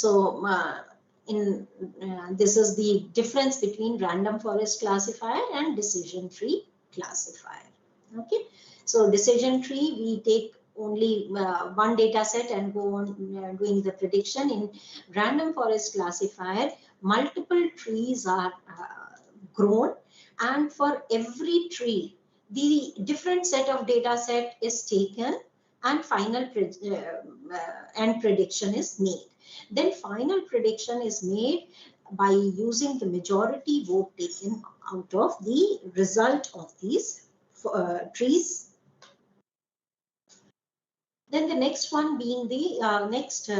So this is the difference between random forest classifier and decision tree classifier. Okay, so decision tree, we take only one data set and go on doing the prediction. In random forest classifier, multiple trees are grown, and for every tree the different set of data set is taken, and final and prediction is made. Then final prediction is made by using the majority vote taken out of the result of these trees. Then the next one being the next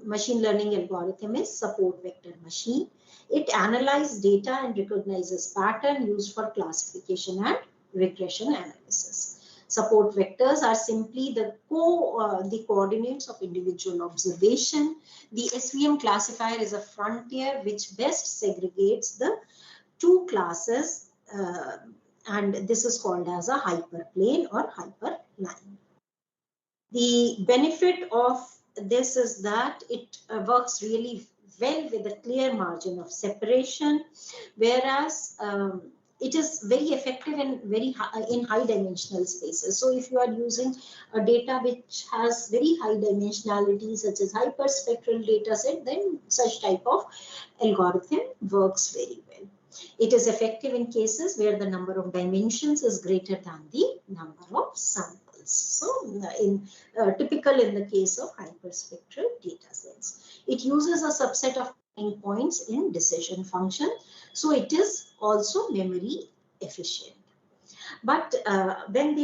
machine learning algorithm is support vector machine. It analyzes data and recognizes pattern used for classification and regression analysis. Support vectors are simply the coordinates of individual observation. The SVM classifier is a frontier which best segregates the two classes, and this is called as a hyperplane or hyperline. The benefit of this is that it works really well with a clear margin of separation, whereas it is very effective in in high dimensional spaces. So if you are using a data which has very high dimensionality, such as hyperspectral data set, then such type of algorithm works very well. It is effective in cases where the number of dimensions is greater than the number of samples. So typical in the case of hyperspectral data sets. It uses a subset of points in decision function, so it is also memory efficient. But when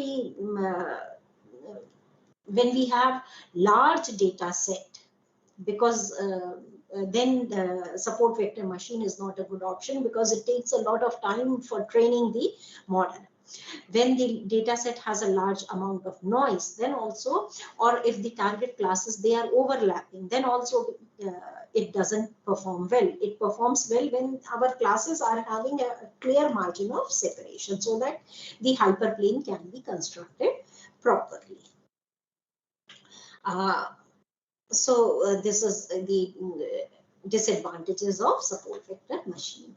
we have large data set, because then the support vector machine is not a good option, because it takes a lot of time for training the model. When the data set has a large amount of noise, then also, or if the target classes, they are overlapping, then also it doesn't perform well. It performs well when our classes are having a clear margin of separation, so that the hyperplane can be constructed properly. This is the disadvantages of support vector machine.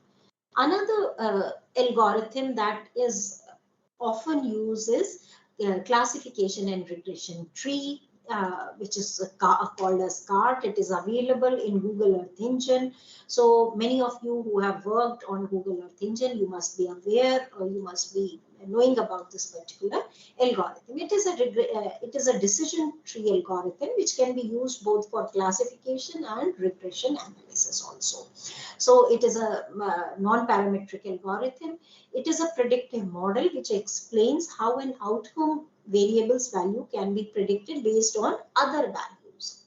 Another algorithm that is often used is classification and regression tree, which is called as CART. It is available in Google Earth Engine. So many of you who have worked on Google Earth Engine, you must be aware, or you must be knowing about this particular algorithm. It is a decision tree algorithm which can be used both for classification and regression analysis also. So it is a non-parametric algorithm. It is a predictive model which explains how an outcome variable's value can be predicted based on other values.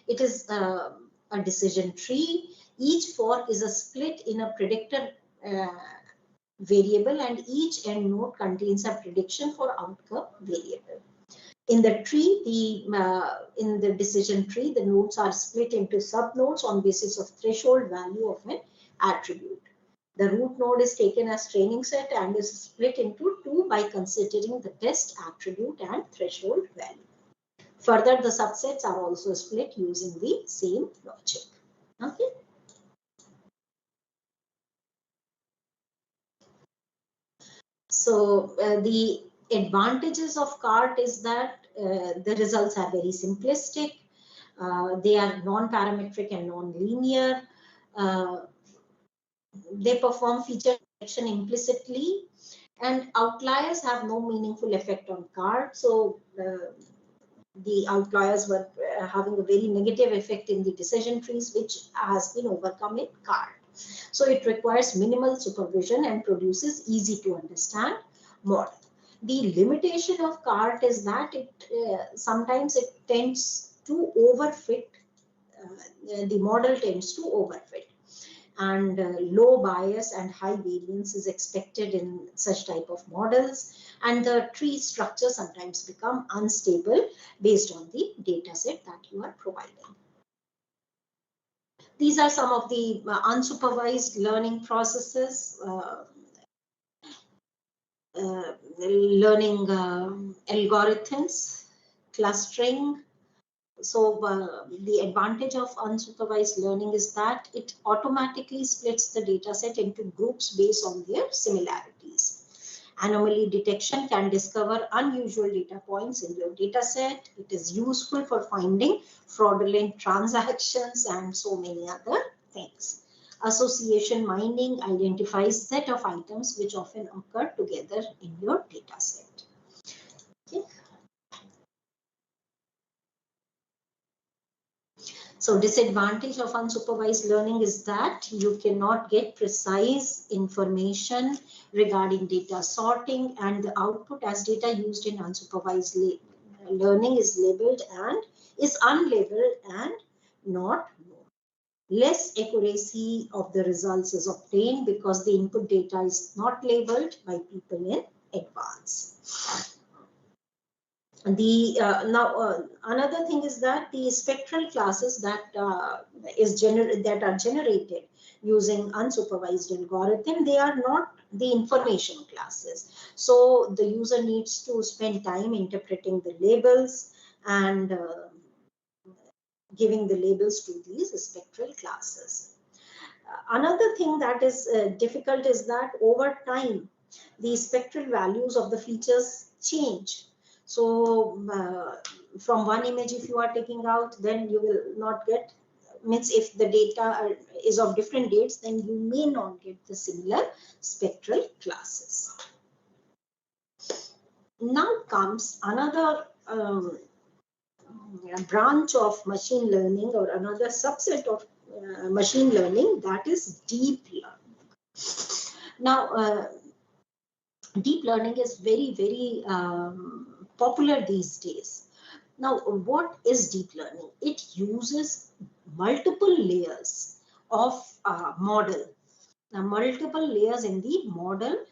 It is a decision tree. Each fork is a split in a predictor variable, and each end node contains a prediction for outcome variable. In the tree, in the decision tree, the nodes are split into subnodes on basis of threshold value of an attribute. The root node is taken as training set and is split into two by considering the best attribute and threshold value. Further, the subsets are also split using the same logic. Okay. So the advantages of CART is that the results are very simplistic. They are non-parametric and non-linear. They perform feature detection implicitly, and outliers have no meaningful effect on CART. So the outliers were having a very negative effect in the decision trees, which has been overcome in CART. So it requires minimal supervision and produces easy to understand model. The limitation of CART is that sometimes it tends to overfit. The model tends to overfit, and low bias and high variance is expected in such type of models, and the tree structure sometimes become unstable based on the data set that you are providing. These are some of the unsupervised learning processes, learning algorithms, clustering, So the advantage of unsupervised learning is that it automatically splits the data set into groups based on their similarities. Anomaly detection can discover unusual data points in your data set. It is useful for finding fraudulent transactions and so many other things. Association mining identifies set of items which often occur together in your data set. Okay. So disadvantage of unsupervised learning is that you cannot get precise information regarding data sorting, and the output as data used in unsupervised learning is labeled and is unlabeled and not known. Less accuracy of the results is obtained because the input data is not labeled by people in advance. The another thing is that the spectral classes that are generated using unsupervised algorithm, they are not the information classes. So the user needs to spend time interpreting the labels and giving the labels to these spectral classes. Another thing that is difficult is that over time, the spectral values of the features change. So from one image, if you are taking out, then you will not get, means if the data is of different dates, then you may not get the similar spectral classes. Now comes another branch of machine learning, or another subset of machine learning, that is deep learning. Now, deep learning is very, very popular these days. Now, what is deep learning? It uses multiple layers of model. Now, multiple layers in the model,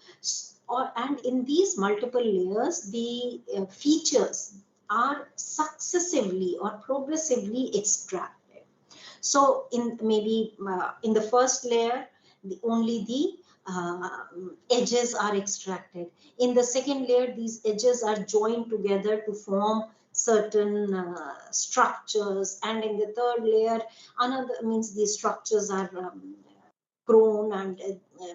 and in these multiple layers, the features are successively or progressively extracted. So in maybe in the first layer, only the edges are extracted. In the second layer, these edges are joined together to form certain structures, and in the third layer, another means these structures are grown, and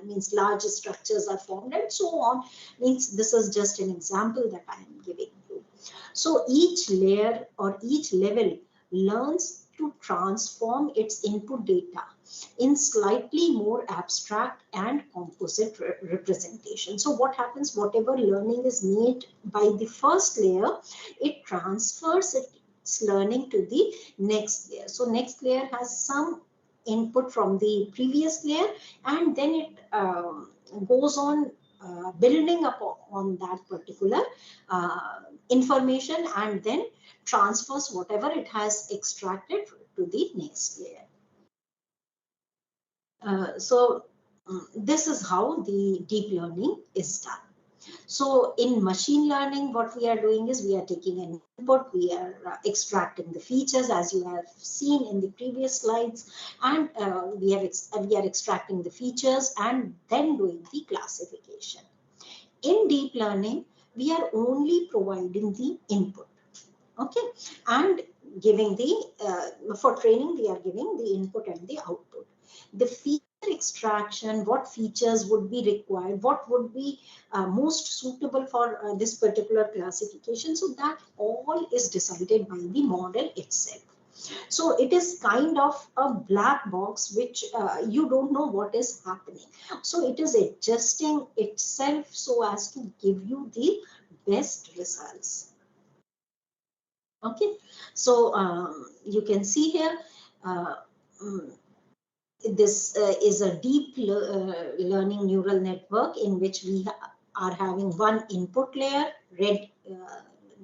means large structures are formed, and so on. Means this is just an example that I am giving you. So each layer or each level learns to transform its input data in slightly more abstract and composite representation. So what happens, whatever learning is made by the first layer, it transfers its learning to the next layer. So next layer has some input from the previous layer, and then it goes on building up on that particular information, and then transfers whatever it has extracted to the next layer. So this is how the deep learning is done. So in machine learning, what we are doing is we are taking an input, we are extracting the features as you have seen in the previous slides, and we are extracting the features and then doing the classification. In deep learning, we are only providing the input, okay, and giving the for training we are giving the input and the output. The feature extraction, what features would be required, what would be most suitable for this particular classification, so that all is decided by the model itself. So it is kind of a black box which you don't know what is happening. So it is adjusting itself so as to give you the best results. Okay, so you can see here, this is a deep learning neural network in which we are having one input layer. Red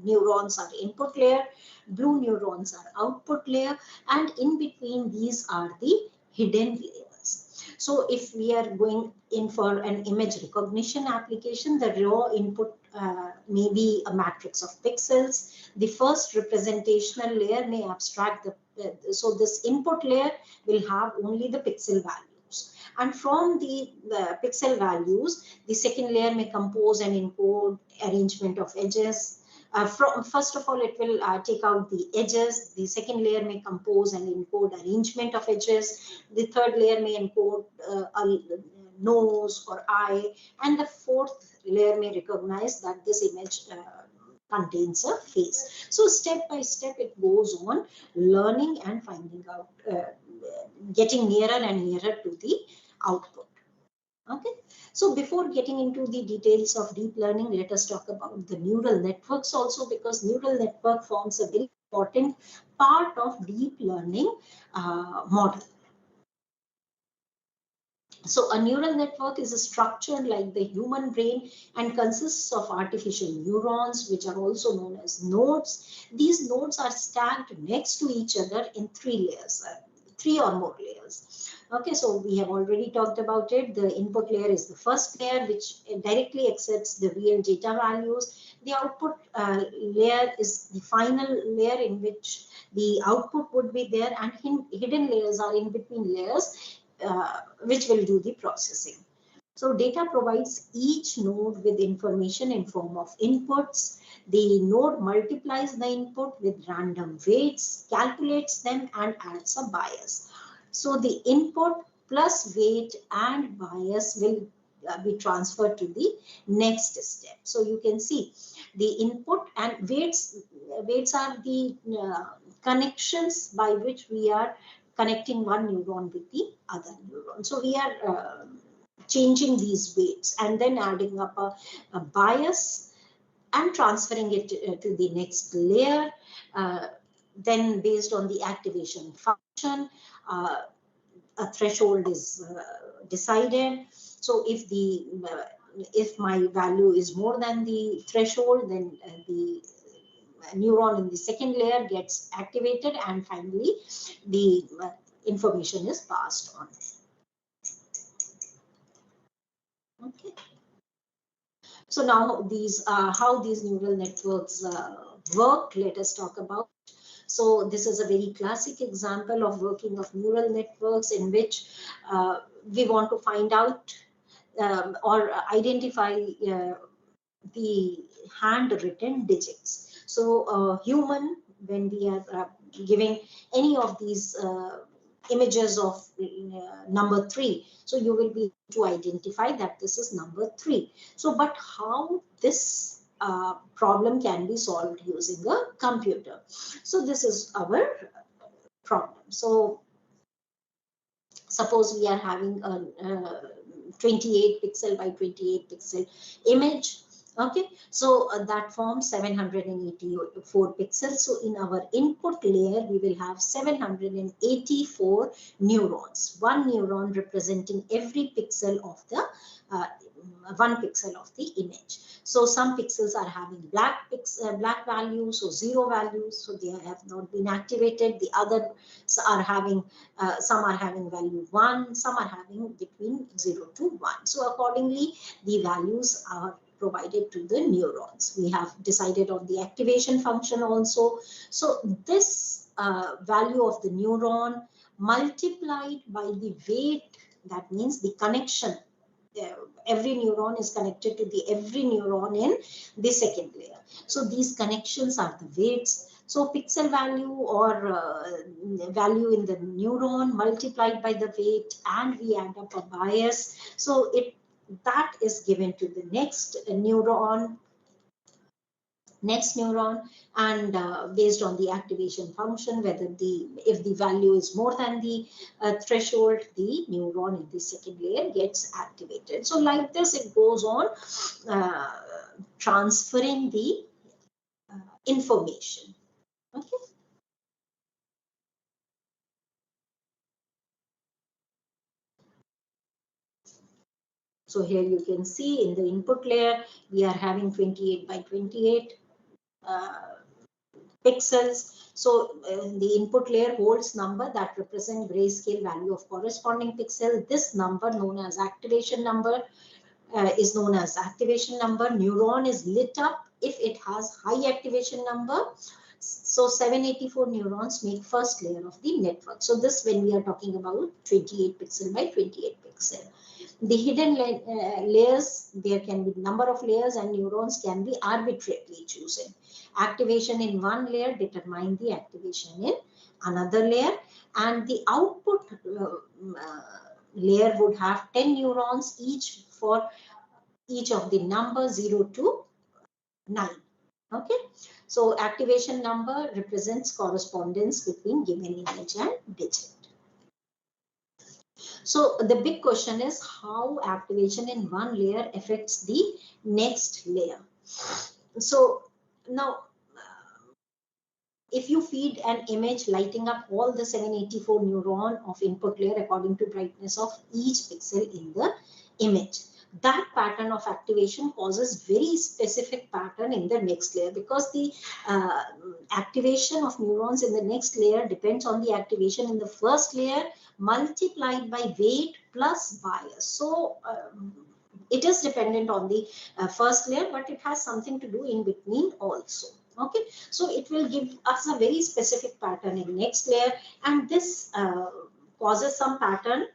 neurons are input layer, blue neurons are output layer, and in between these are the hidden layers. So if we are going in for an image recognition application, the raw input may be a matrix of pixels. The first representational layer may abstract so this input layer will have only the pixel values, and from the pixel values, the second layer may compose and encode arrangement of edges, First of all, it will take out the edges. The second layer may compose and encode arrangement of edges. The third layer may encode a nose or eye, and the fourth layer may recognize that this image contains a face. So step by step it goes on, learning and finding out, getting nearer and nearer to the output. Okay, so before getting into the details of deep learning, let us talk about the neural networks also, because neural network forms a very important part of deep learning model. So a neural network is a structure like the human brain and consists of artificial neurons, which are also known as nodes. These nodes are stacked next to each other in three layers, three or more layers. Okay, so we have already talked about it. The input layer is the first layer, which directly accepts the real data values. The output layer is the final layer in which the output would be there, and hidden layers are in between layers, which will do the processing. So data provides each node with information in form of inputs. The node multiplies the input with random weights, calculates them, and adds a bias. So the input plus weight and bias will be transferred to the next step. So you can see the input and weights. Weights are the connections by which we are connecting one neuron with the other neuron. So we are changing these weights and then adding up a bias and transferring it to the next layer. Then based on the activation function, a threshold is decided. So if my value is more than the threshold, then the neuron in the second layer gets activated, and finally the information is passed on. Okay. So now these how these neural networks work, let us talk about. So this is a very classic example of working of neural networks, in which we want to find out or identify the handwritten digits. So human, when we are giving any of these images of number 3, so you will be able to identify that this is number 3. So but how this problem can be solved using a computer? So this is our problem. So suppose we are having a 28 pixel by 28 pixel image. Okay, so that forms 784 pixels. So in our input layer, we will have 784 neurons, one neuron representing every pixel of the 1 pixel of the image. So some pixels are having black values, so 0 values, so they have not been activated. The others are having, some are having value 1, some are having between 0 to 1. So accordingly, the values are provided to the neurons. We have decided on the activation function also. So this value of the neuron multiplied by the weight, that means the connection. Every neuron is connected to every neuron in the second layer. So these connections are the weights. So pixel value or value in the neuron multiplied by the weight, and we add up a bias. So that is given to the next neuron, and based on the activation function, whether if the value is more than the threshold, the neuron in the second layer gets activated. So like this, it goes on transferring the information. Okay. So here you can see in the input layer, we are having 28 by 28 pixels. So the input layer holds number that represent grayscale value of corresponding pixel. This number, known as activation number, is known as activation number. Neuron is lit up if it has high activation number. So 784 neurons make first layer of the network. So this, when we are talking about 28 pixel by 28 pixel. The hidden layers, there can be number of layers and neurons can be arbitrarily chosen. Activation in one layer determine the activation in another layer, and the output layer would have 10 neurons each for each of the number 0 to 9. Okay, so activation number represents correspondence between given image and digit. So the big question is how activation in one layer affects the next layer. So now, if you feed an image lighting up all the 784 neuron of input layer according to brightness of each pixel in the image, that pattern of activation causes very specific pattern in the next layer, because the activation of neurons in the next layer depends on the activation in the first layer multiplied by weight plus bias. So it is dependent on the first layer, but it has something to do in between also. Okay, so it will give us a very specific pattern in next layer, and this causes some pattern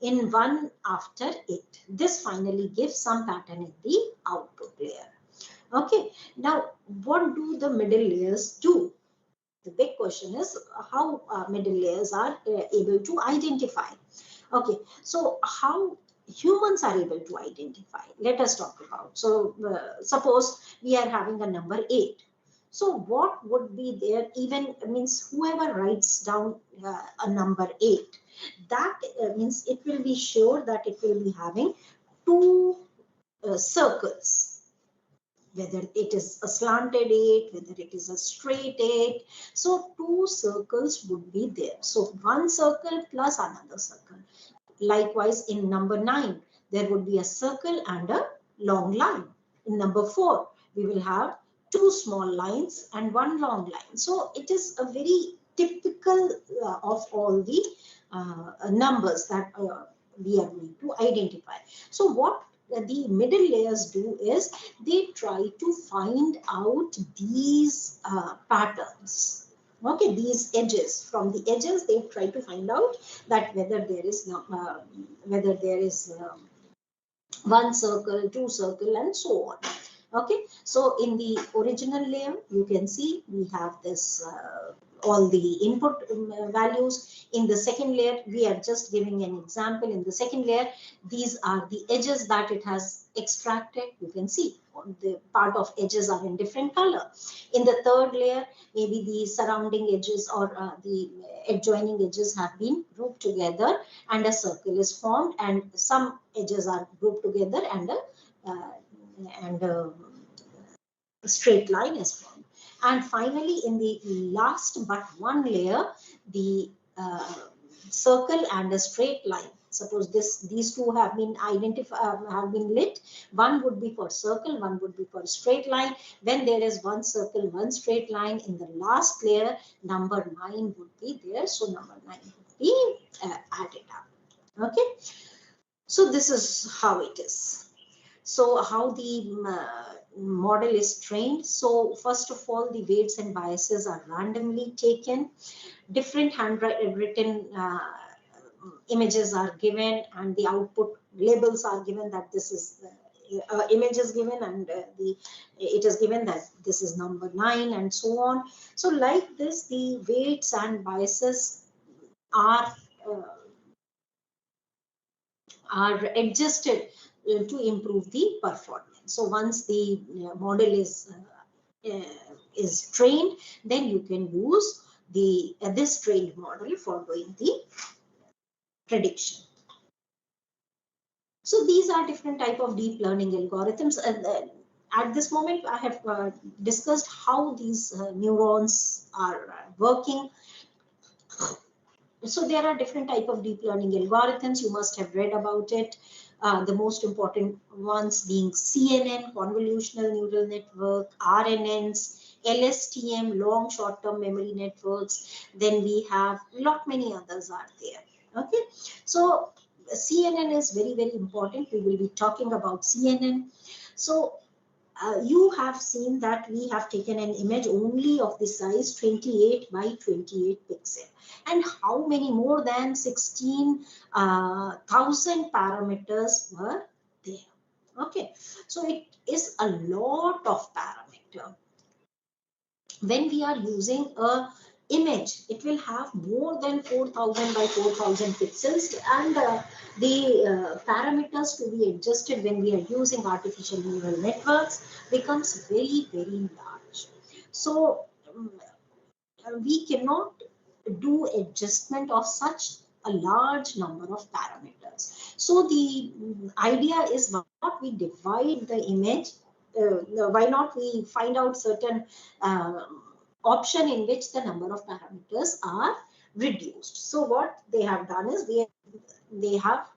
in one after it. This finally gives some pattern in the output layer. Okay, now what do the middle layers do? The big question is how middle layers are able to identify. Okay, so how humans are able to identify, let us talk about. So suppose we are having a number 8. So what would be there, even means whoever writes down a number 8, that means it will be sure that it will be having two circles, whether it is a slanted 8, whether it is a straight 8. So two circles would be there. So one circle plus another circle. Likewise, in number 9, there would be a circle and a long line. In number 4, we will have two small lines and one long line. So it is a very typical of all the numbers that we are going to identify. So what the middle layers do is they try to find out these patterns. Okay, these edges, from the edges they try to find out that whether there is one circle, two circle, and so on. Okay, so in the original layer you can see we have this all the input values. In the second layer, we are just giving an example. In the second layer, these are the edges that it has extracted. You can see the part of edges are in different color. In the third layer, maybe the surrounding edges or the adjoining edges have been grouped together and a circle is formed, and some edges are grouped together and a straight line is formed. And finally, in the last but one layer, the circle and a straight line. Suppose these two have been identified, have been lit. One would be for circle, one would be for straight line. When there is one circle, one straight line, in the last layer, number 9 would be there. So number 9 would be added up. Okay. So this is how it is. So how the model is trained. So first of all, the weights and biases are randomly taken. Different handwritten images are given, and the output labels are given that this is image is given, and it is given that this is number 9 and so on. So like this, the weights and biases are adjusted to improve the performance. So once the model is trained, then you can use the this trained model for doing the prediction. So these are different type of deep learning algorithms. At this moment, I have discussed how these neurons are working. So there are different type of deep learning algorithms. You must have read about it. The most important ones being CNN, convolutional neural network, RNNs, LSTM, long short-term memory networks. Then we have many others are there. Okay, so CNN is very, very important. We will be talking about CNN. So you have seen that we have taken an image only of the size 28 by 28 pixel, and how many more than 16,000 parameters were there. Okay, so it is a lot of parameter. When we are using a image, it will have more than 4,000 by 4,000 pixels, and the parameters to be adjusted when we are using artificial neural networks becomes very, very large. So we cannot do adjustment of such a large number of parameters. So the idea is, why not we divide the image, why not we find out certain option in which the number of parameters are reduced. So what they have done is they have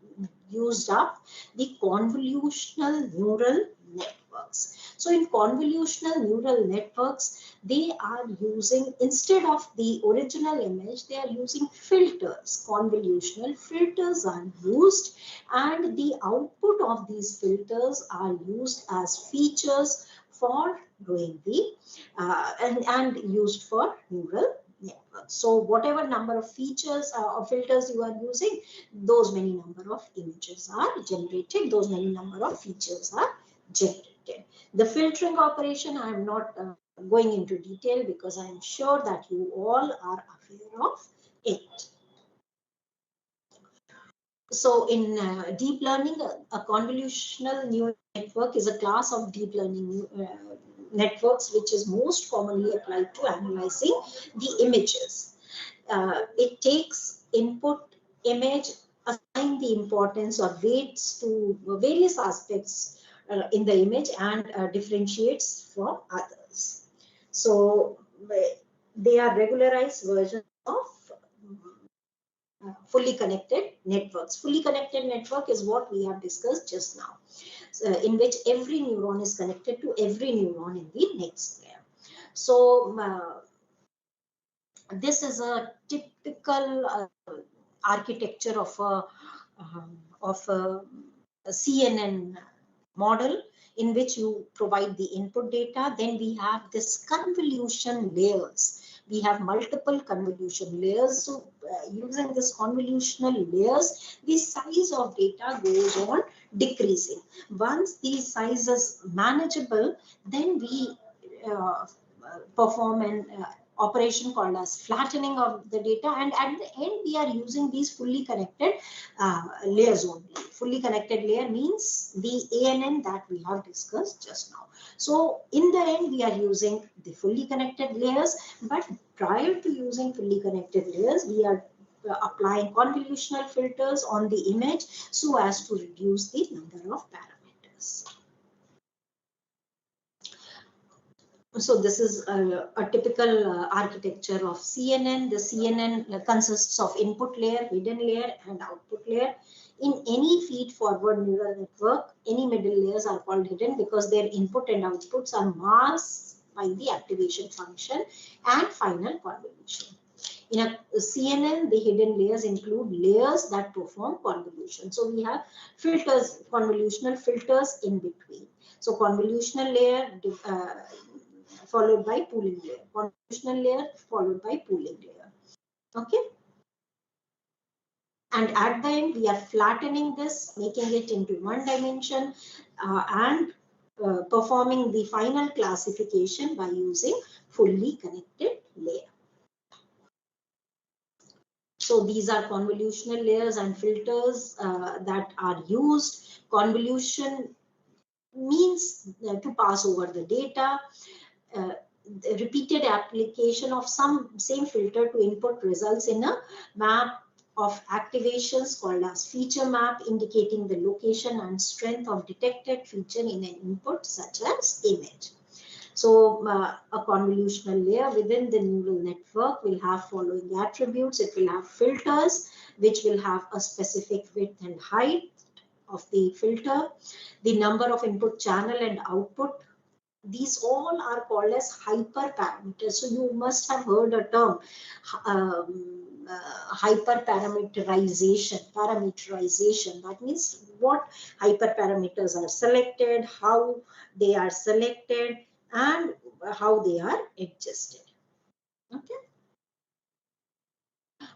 used up the convolutional neural networks. So in convolutional neural networks, they are using, instead of the original image, they are using filters. Convolutional filters are used, and the output of these filters are used as features for doing the and used for neural networks. So whatever number of features or filters you are using, those many number of images are generated, those many number of features are generated. The filtering operation, I am not going into detail because I am sure that you all are aware of it. So in deep learning, a convolutional neural network is a class of deep learning networks which is most commonly applied to analyzing the images. It takes input image, assign the importance or weights to various aspects in the image, and differentiates from others. So they are regularized versions of fully connected networks. Fully connected network is what we have discussed just now, in which every neuron is connected to every neuron in the next layer. So this is a typical architecture of a CNN model, in which you provide the input data. Then we have this convolution layers. We have multiple convolution layers. So using this convolutional layers, the size of data goes on decreasing. Once the size is manageable, then we perform an operation called as flattening of the data, and at the end we are using these fully connected layers only. Fully connected layer means the ANN that we have discussed just now. So in the end we are using the fully connected layers, but prior to using fully connected layers, we are applying convolutional filters on the image so as to reduce the number of parameters. So this is a typical architecture of CNN. The CNN consists of input layer, hidden layer, and output layer. In any feed-forward neural network, any middle layers are called hidden because their input and outputs are masked by the activation function and final convolution. In a CNN, the hidden layers include layers that perform convolution. So we have filters, convolutional filters in between. So convolutional layer followed by pooling layer, convolutional layer followed by pooling layer. Okay. And at the end, we are flattening this, making it into one dimension, and performing the final classification by using fully connected layer. So these are convolutional layers and filters that are used. Convolution means to pass over the data. Repeated application of some same filter to input results in a map of activations called as feature map, indicating the location and strength of detected feature in an input such as image. So a convolutional layer within the neural network will have following attributes. It will have filters, which will have a specific width and height of the filter, the number of input channel and output. These all are called as hyperparameters. So you must have heard a term, parameterization. That means what hyperparameters are selected, how they are selected, and how they are adjusted. Okay.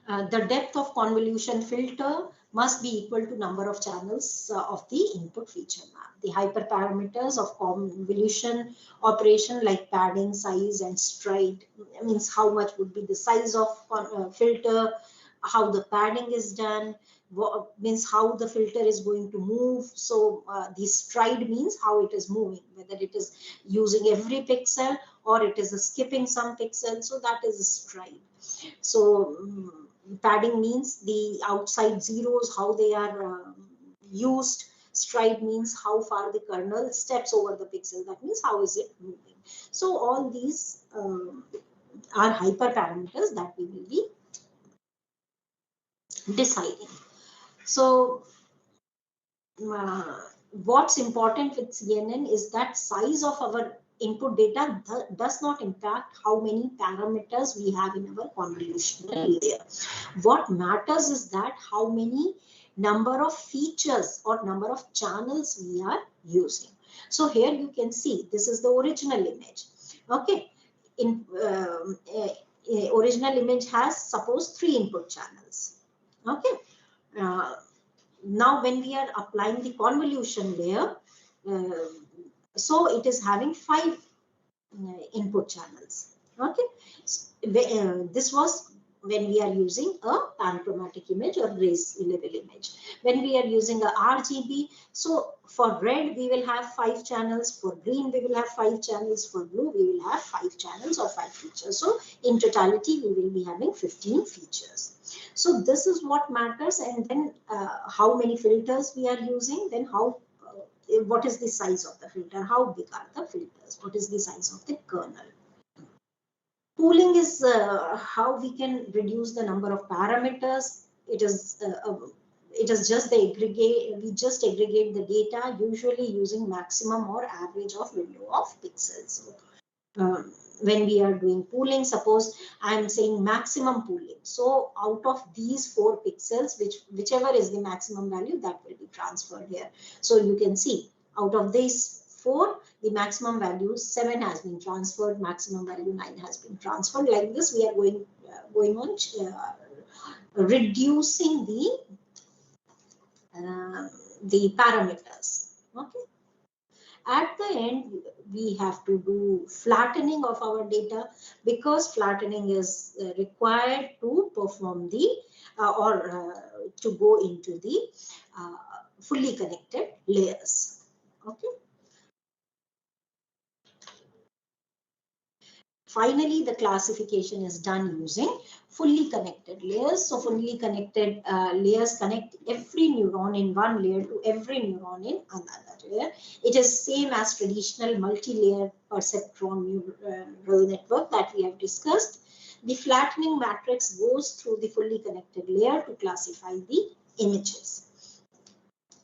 The depth of convolution filter must be equal to number of channels of the input feature map. The hyperparameters of convolution operation like padding, size, and stride means how much would be the size of filter, how the padding is done, means how the filter is going to move. So the stride means how it is moving, whether it is using every pixel or it is skipping some pixels. So that is a stride. So padding means the outside zeros, how they are used. Stride means how far the kernel steps over the pixel. That means how is it moving. So all these are hyperparameters that we will be deciding. So what's important with CNN is that size of our input data does not impact how many parameters we have in our convolutional layer. What matters is that how many number of features or number of channels we are using. So here you can see this is the original image. Okay, in original image has suppose 3 input channels. Okay. Now when we are applying the convolution layer, so it is having 5 input channels. Okay, this was when we are using a panchromatic image or race level image. When we are using a RGB, so for red we will have 5 channels, for green we will have 5 channels, for blue we will have 5 channels or 5 features. So in totality we will be having 15 features. So this is what matters, and then how many filters we are using, then how what is the size of the filter, how big are the filters, what is the size of the kernel. Pooling is how we can reduce the number of parameters. It is just the aggregate. We just aggregate the data, usually using maximum or average of window of pixels. So, when we are doing pooling, suppose I am saying maximum pooling. So out of these 4 pixels, whichever is the maximum value, that will be transferred here. So you can see out of these 4, the maximum value 7 has been transferred, maximum value 9 has been transferred. Like this, we are going on reducing the parameters. Okay. At the end, we have to do flattening of our data, because flattening is required to perform the to go into the fully connected layers. Okay. Finally, the classification is done using fully connected layers. So fully connected layers connect every neuron in one layer to every neuron in another layer. It is same as traditional multi-layer perceptron neural network that we have discussed. The flattening matrix goes through the fully connected layer to classify the images.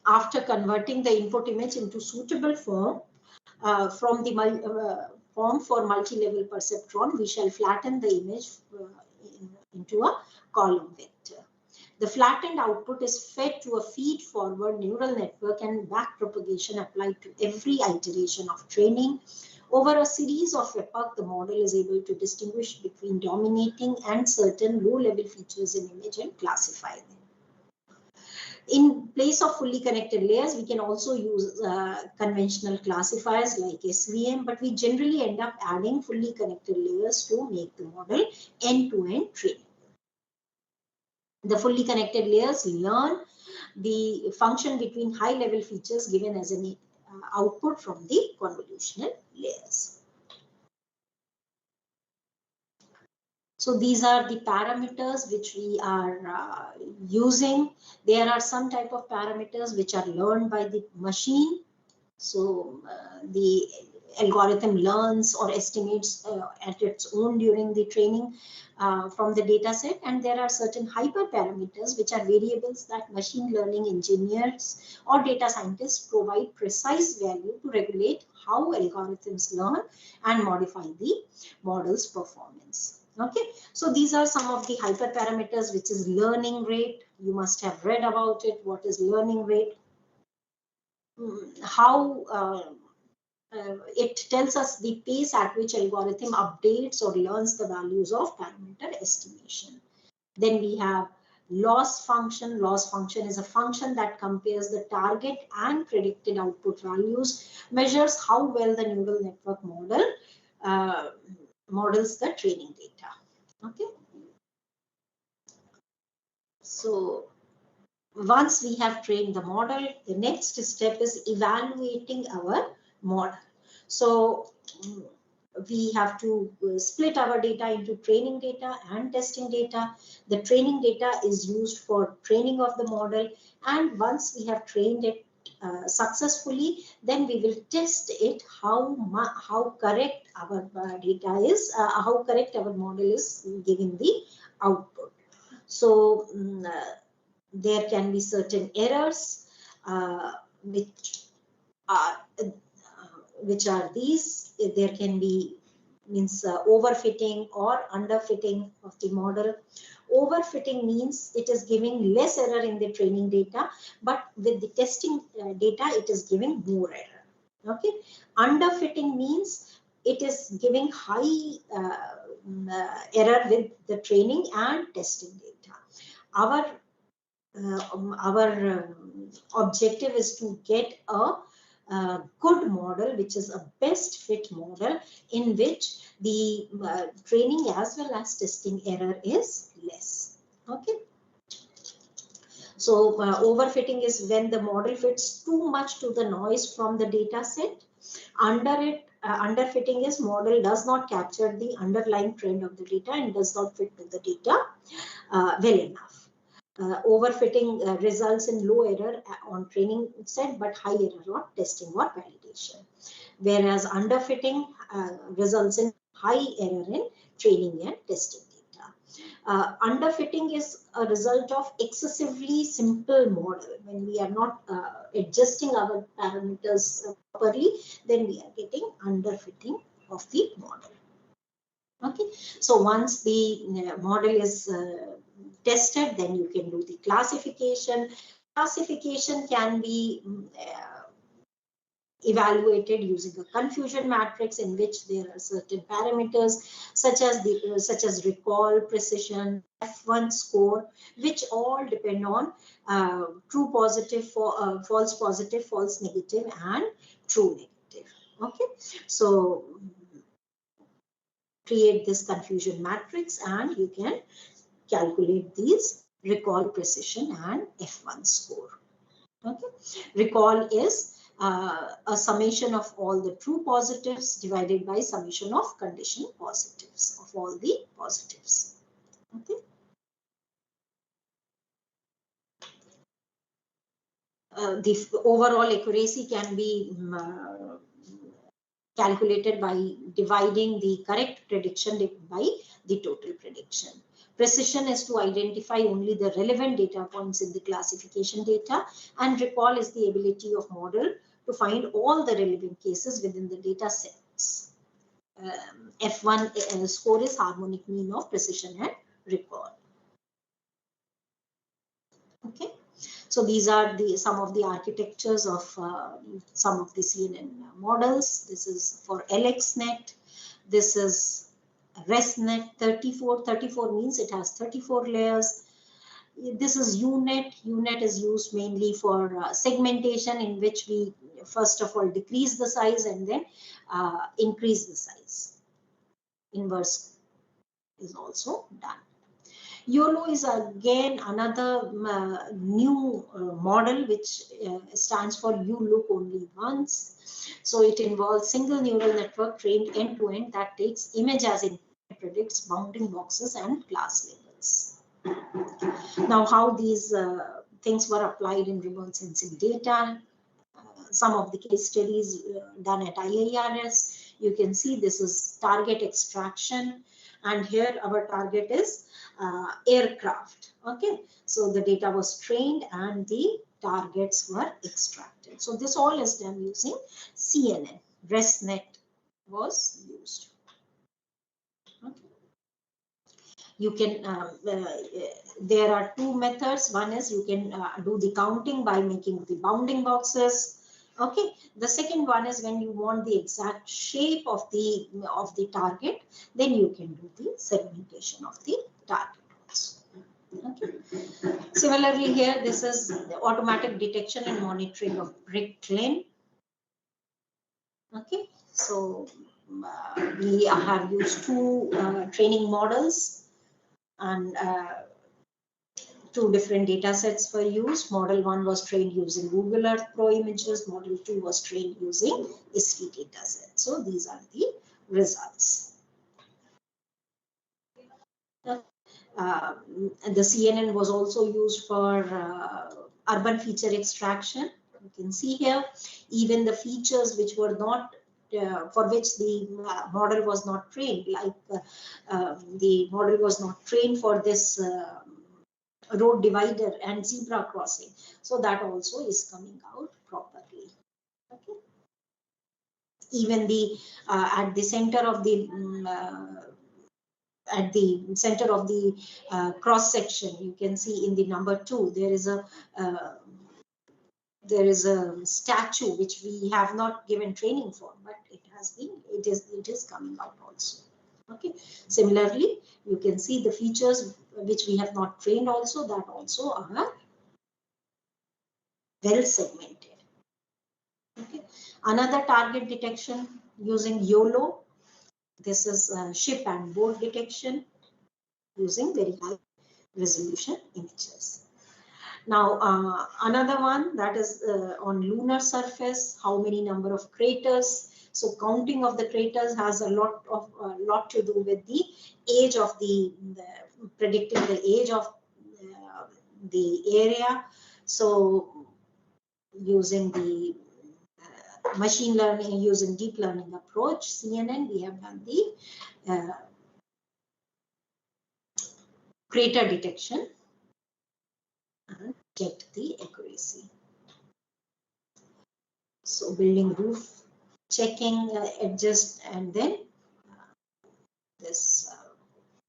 After converting the input image into suitable form from the form for multi-level perceptron, we shall flatten the image into a column vector. The flattened output is fed to a feed-forward neural network, and backpropagation applied to every iteration of training. Over a series of epochs, the model is able to distinguish between dominating and certain low-level features in image and classify them. In place of fully connected layers, we can also use conventional classifiers like SVM, but we generally end up adding fully connected layers to make the model end-to-end training. The fully connected layers learn the function between high-level features given as an output from the convolutional layers. So these are the parameters which we are using. There are some type of parameters which are learned by the machine. So the algorithm learns or estimates at its own during the training from the data set. And there are certain hyperparameters which are variables that machine learning engineers or data scientists provide precise value to regulate how algorithms learn and modify the model's performance. Okay, so these are some of the hyperparameters, which is learning rate. You must have read about it. What is learning rate? How it tells us the pace at which algorithm updates or learns the values of parameter estimation. Then we have loss function. Loss function is a function that compares the target and predicted output values, measures how well the neural network model uh, models the training data. Okay, so once we have trained the model, the next step is evaluating our model. So we have to split our data into training data and testing data. The training data is used for training of the model, and once we have trained it successfully, then we will test it how correct our data is, how correct our model is giving the output. So there can be certain errors which are these. There can be overfitting or underfitting of the model. Overfitting means it is giving less error in the training data, but with the testing data it is giving more error. Okay, underfitting means it is giving high error with the training and testing data. Our objective is to get a good model, which is a best fit model, in which the training as well as testing error is less. Okay, so overfitting is when the model fits too much to the noise from the data set. Underfitting is model does not capture the underlying trend of the data and does not fit to the data well enough. Overfitting results in low error on training set, but high error on testing or validation. Whereas underfitting results in high error in training and testing data. Underfitting is a result of excessively simple model. When we are not adjusting our parameters properly, then we are getting underfitting of the model. Okay, so once the model is tested, then you can do the classification. Classification can be evaluated using a confusion matrix in which there are certain parameters such as recall, precision, F1 score, which all depend on true positive, false positive, false negative, and true negative. Okay, so create this confusion matrix and you can calculate these recall, precision, and F1 score. Okay, recall is a summation of all the true positives divided by summation of conditional positives of all the positives. Okay. The overall accuracy can be calculated by dividing the correct prediction by the total prediction. Precision is to identify only the relevant data points in the classification data, and recall is the ability of model to find all the relevant cases within the data sets. F1 score is harmonic mean of precision and recall. Okay. So these are some of the architectures of some of the CNN models. This is for LXNet. This is ResNet 34. 34 means it has 34 layers. This is UNet. UNet is used mainly for segmentation, in which we first of all decrease the size and then increase the size. Inverse is also done. YOLO is again another new model which stands for you look only once. So it involves single neural network trained end to end that takes image as input and predicts bounding boxes and class labels. Now, how these things were applied in remote sensing data. Some of the case studies done at IIRS. You can see this is target extraction, and here our target is aircraft. Okay, so the data was trained and the targets were extracted. So this all is done using CNN. ResNet was used. Okay. You can, there are two methods. One is you can do the counting by making the bounding boxes. Okay. The second one is when you want the exact shape of the target, then you can do the segmentation of the target also. Okay. Similarly here, this is the automatic detection and monitoring of brick lane. Okay. So we have used two training models and two different data sets were used. Model 1 was trained using Google Earth Pro images. Model 2 was trained using ISRO data set. So these are the results. The CNN was also used for urban feature extraction. You can see here, even the features which were not for which the model was not trained, like the model was not trained for this road divider and zebra crossing. So that also is coming out properly. Okay. Even the at the center of the cross section, you can see in the number 2 there is a statue which we have not given training for, but it is coming out also. Okay. Similarly, you can see the features which we have not trained also, that also are well segmented. Okay. Another target detection using YOLO. This is ship and boat detection using very high resolution images. Now, another one that is on lunar surface, how many number of craters. So counting of the craters has a lot to do with the age of predicting the age of the area. So using the machine learning, using deep learning approach, CNN, we have done the crater detection and check the accuracy. So building roof, checking edges, and then this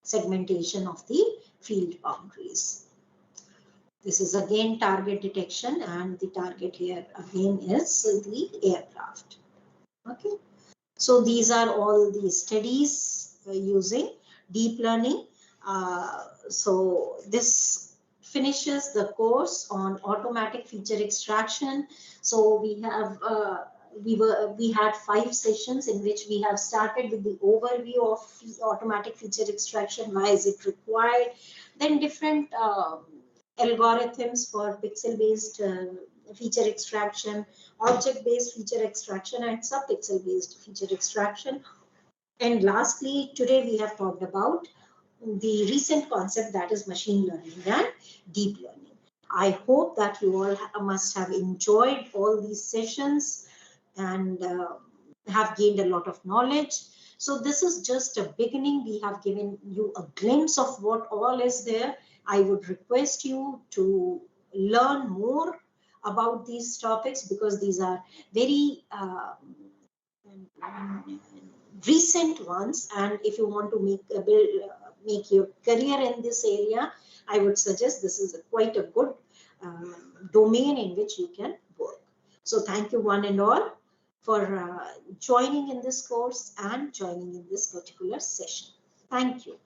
segmentation of the field boundaries. This is again target detection, and the target here again is the aircraft. Okay. So these are all the studies using deep learning. So this finishes the course on automatic feature extraction. So we have we had 5 sessions in which we have started with the overview of automatic feature extraction. Why is it required? Then different algorithms for pixel-based feature extraction, object-based feature extraction, and subpixel-based feature extraction. And lastly, today we have talked about the recent concept, that is machine learning and deep learning. I hope that you all must have enjoyed all these sessions and have gained a lot of knowledge. So this is just a beginning. We have given you a glimpse of what all is there. I would request you to learn more about these topics, because these are very recent ones, and if you want to make your career in this area, I would suggest this is quite a good domain in which you can work. So thank you one and all for joining in this course and joining in this particular session. Thank you.